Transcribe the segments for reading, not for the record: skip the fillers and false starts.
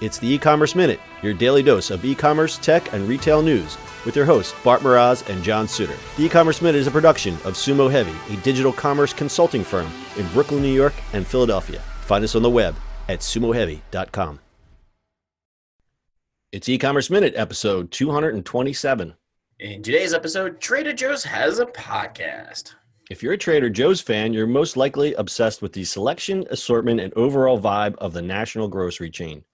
It's the E-Commerce Minute, your daily dose of e-commerce, tech, and retail news with your hosts Bart Mraz and John Suter. The E-Commerce Minute is a production of Sumo Heavy, a digital commerce consulting firm in Brooklyn, New York, and Philadelphia. Find us on the web at sumoheavy.com. It's E-Commerce Minute, episode 227. In today's episode, Trader Joe's has a podcast. If you're a Trader Joe's fan, you're most likely obsessed with the selection, assortment, and overall vibe of the national grocery chain.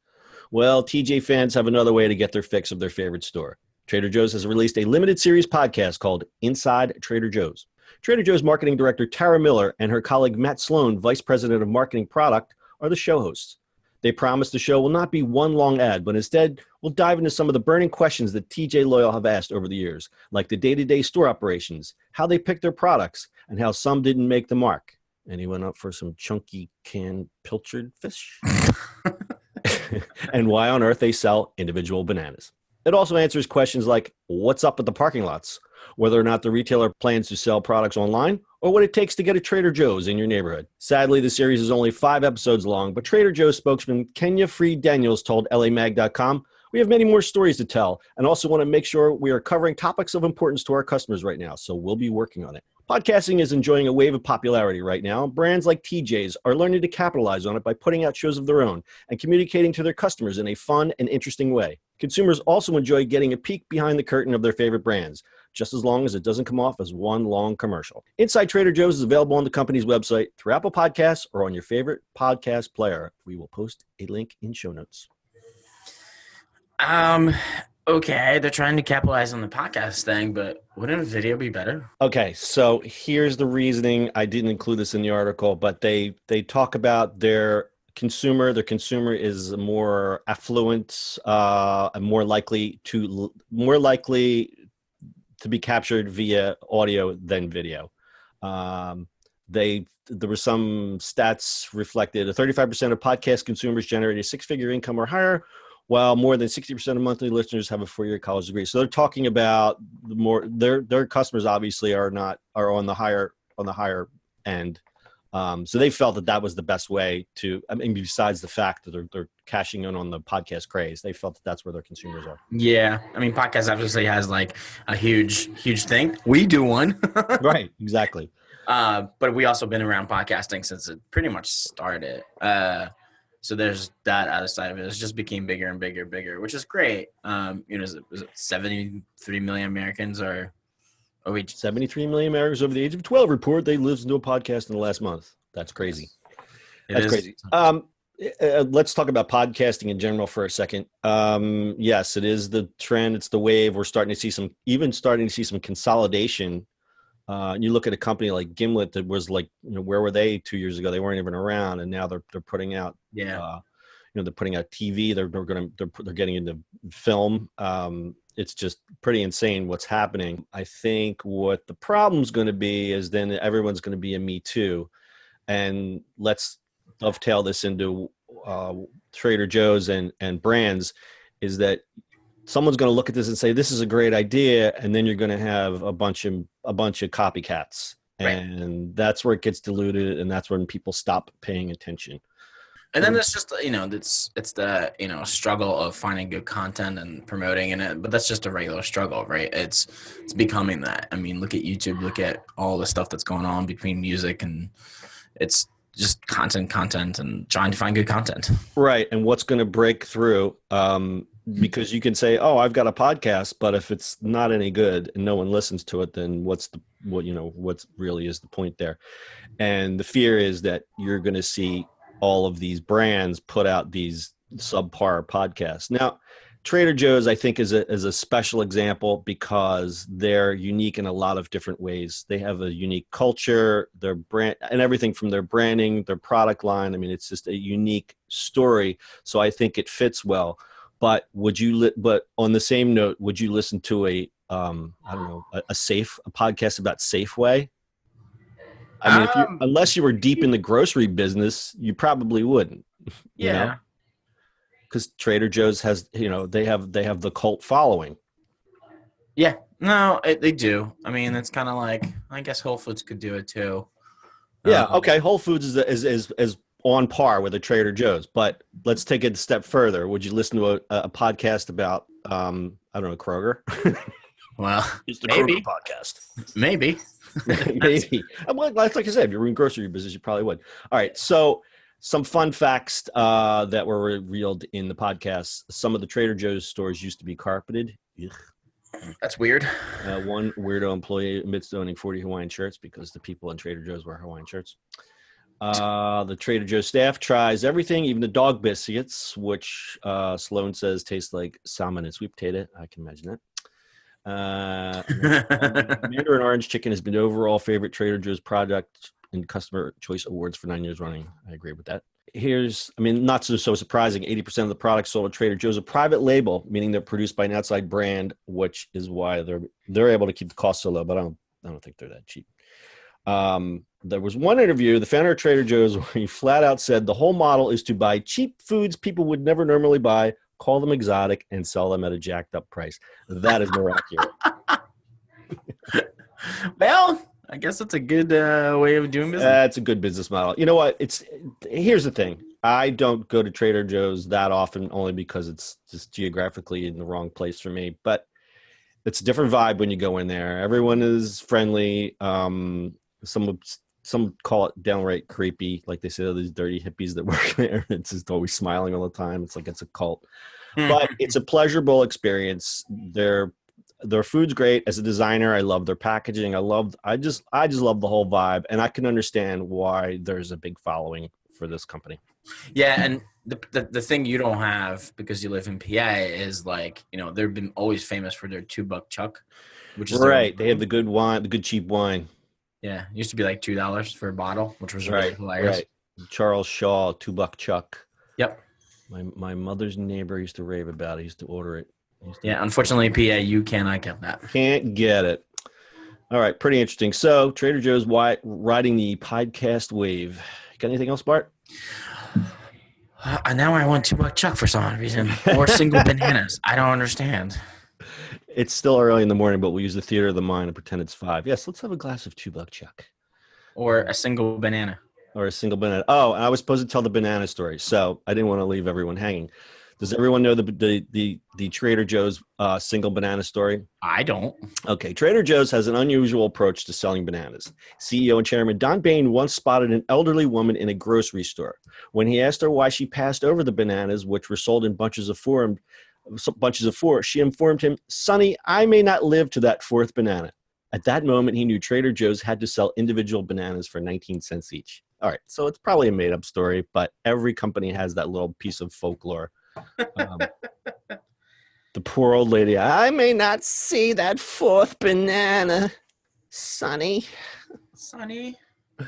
Well, TJ fans have another way to get their fix of their favorite store. Trader Joe's has released a limited series podcast called Inside Trader Joe's. Trader Joe's marketing director Tara Miller and her colleague Matt Sloan, vice president of marketing product, are the show hosts. They promise the show will not be one long ad, but instead we'll dive into some of the burning questions that TJ Loyal have asked over the years, like the day-to-day store operations, how they pick their products, and how some didn't make the mark. Anyone up for some chunky canned pilchard fish? And why on earth they sell individual bananas. It also answers questions like what's up with the parking lots, whether or not the retailer plans to sell products online, or what it takes to get a Trader Joe's in your neighborhood. Sadly, the series is only 5 episodes long, but Trader Joe's spokesman Kenya Freed Daniels told LAMag.com, "We have many more stories to tell and also want to make sure we are covering topics of importance to our customers right now, so we'll be working on it." Podcasting is enjoying a wave of popularity right now. Brands like TJ's are learning to capitalize on it by putting out shows of their own and communicating to their customers in a fun and interesting way. Consumers also enjoy getting a peek behind the curtain of their favorite brands, just as long as it doesn't come off as one long commercial. Inside Trader Joe's is available on the company's website, through Apple Podcasts, or on your favorite podcast player. We will post a link in show notes. Okay, they're trying to capitalize on the podcast thing, but wouldn't a video be better? Okay, so here's the reasoning. I didn't include this in the article, but they talk about their consumer. Their consumer is more affluent, and more likely to be captured via audio than video. There were some stats reflected. 35% of podcast consumers generate a 6-figure income or higher, while more than 60% of monthly listeners have a 4-year college degree. So they're talking about their customers obviously are on the higher end. So they felt that was the best way to, I mean, besides the fact that they're cashing in on the podcast craze, they felt that that's where their consumers are. Yeah. I mean, podcast obviously has like a huge thing. We do one. Right. Exactly. But we also been around podcasting since it pretty much started. So there's that other side of it. It just became bigger and bigger, which is great. Was it 73 million Americans are 73 million Americans over the age of 12 report they listened to a podcast in the last month. That's crazy. That's crazy. Let's talk about podcasting in general for a second. Yes, it is the trend. It's the wave. We're starting to see some consolidation. You look at a company like Gimlet that was like, where were they 2 years ago? They weren't even around, and now they're putting out, they're putting out TV. They're getting into film. It's just pretty insane what's happening. I think what the problem's going to be is then everyone's going to be a Me Too, and let's dovetail this into Trader Joe's and brands. Is that someone's going to look at this and say, this is a great idea. And then you're going to have a bunch of copycats, and that's where it gets diluted. And that's when people stop paying attention. And then there's just, it's the, struggle of finding good content and promoting it. But that's just a regular struggle, right? It's becoming that. I mean, look at YouTube, look at all the stuff that's going on between music, and it's just content and trying to find good content. Right. And what's going to break through, because you can say, oh, I've got a podcast, but if it's not any good and no one listens to it, then what's really is the point there? And the fear is that you're going to see all of these brands put out these subpar podcasts. Now, Trader Joe's, I think, is a special example because they're unique in a lot of different ways. They have a unique culture, their brand, and everything from their branding, their product line. I mean, it's just a unique story. So I think it fits well. But but on the same note, would you listen to a podcast about Safeway? I mean, unless you were deep in the grocery business, you probably wouldn't. Yeah. Because Trader Joe's has, they have the cult following. Yeah, no, they do. I mean, it's kind of like, I guess Whole Foods could do it too. Yeah. Okay. Whole Foods is on par with a Trader Joe's. But let's take it a step further. Would you listen to a podcast about, I don't know, Kroger? Well, It's the maybe. Kroger podcast. Maybe. Maybe. Well, like I said, if you're in grocery business, you probably would. All right. So some fun facts that were revealed in the podcast. Some of the Trader Joe's stores used to be carpeted. Ugh. That's weird. One weirdo employee admits to owning 40 Hawaiian shirts because the people in Trader Joe's wear Hawaiian shirts. The Trader Joe's staff tries everything, even the dog biscuits, which Sloan says taste like salmon and sweet potato. I can imagine that. Mandarin Orange Chicken has been the overall favorite Trader Joe's product in Customer Choice Awards for 9 years running. I agree with that. Not so surprising, 80% of the products sold at Trader Joe's are private label, meaning they're produced by an outside brand, which is why they're able to keep the cost so low, but I don't think they're that cheap. There was one interview, the founder of Trader Joe's, where he flat out said the whole model is to buy cheap foods people would never normally buy, call them exotic, and sell them at a jacked up price. That is more accurate. Well, I guess that's a good way of doing business. That's a good business model. You know what? Here's the thing. I don't go to Trader Joe's that often, only because it's just geographically in the wrong place for me. But it's a different vibe when you go in there. Everyone is friendly. Some call it downright creepy, like they say, oh, these dirty hippies that work there. It's just always smiling all the time. It's like it's a cult. But it's a pleasurable experience. Their food's great. As a designer, I love their packaging. I just love the whole vibe, and I can understand why there's a big following for this company. Yeah, and the thing you don't have because you live in PA is like, they've been always famous for their $2 chuck, which is right. They have the good wine, the good cheap wine. Yeah, it used to be like $2 for a bottle, which was really hilarious. Right. Charles Shaw, $2 chuck. Yep. My mother's neighbor used to rave about it. He used to order it. Yeah, unfortunately, PA, you cannot get that. Can't get it. All right, pretty interesting. So, Trader Joe's riding the podcast wave. Got anything else, Bart? Now I want $2 chuck for some reason, or single bananas. I don't understand. It's still early in the morning, but we'll use the theater of the mind and pretend it's 5. Yes, let's have a glass of $2 chuck. Or a single banana. Or a single banana. Oh, I was supposed to tell the banana story, so I didn't want to leave everyone hanging. Does everyone know the Trader Joe's single banana story? I don't. Okay, Trader Joe's has an unusual approach to selling bananas. CEO and Chairman Don Bain once spotted an elderly woman in a grocery store. When he asked her why she passed over the bananas, which were sold in bunches of 4, she informed him, "Sonny, I may not live to that 4th banana." At that moment, he knew Trader Joe's had to sell individual bananas for 19 cents each. All right, so it's probably a made-up story, but every company has that little piece of folklore. The poor old lady, "I may not see that 4th banana, Sonny." All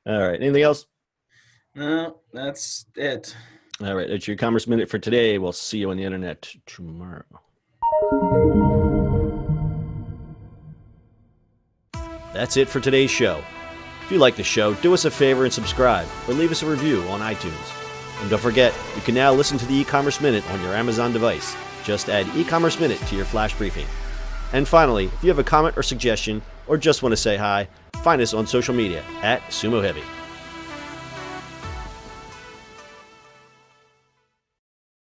right, anything else? No, that's it. All right, that's your Commerce Minute for today. We'll see you on the internet tomorrow. That's it for today's show. If you like the show, do us a favor and subscribe, or leave us a review on iTunes. And don't forget, you can now listen to the e-commerce minute on your Amazon device. Just add e-commerce minute to your flash briefing. And finally, if you have a comment or suggestion, or just want to say hi, find us on social media @SumoHeavy.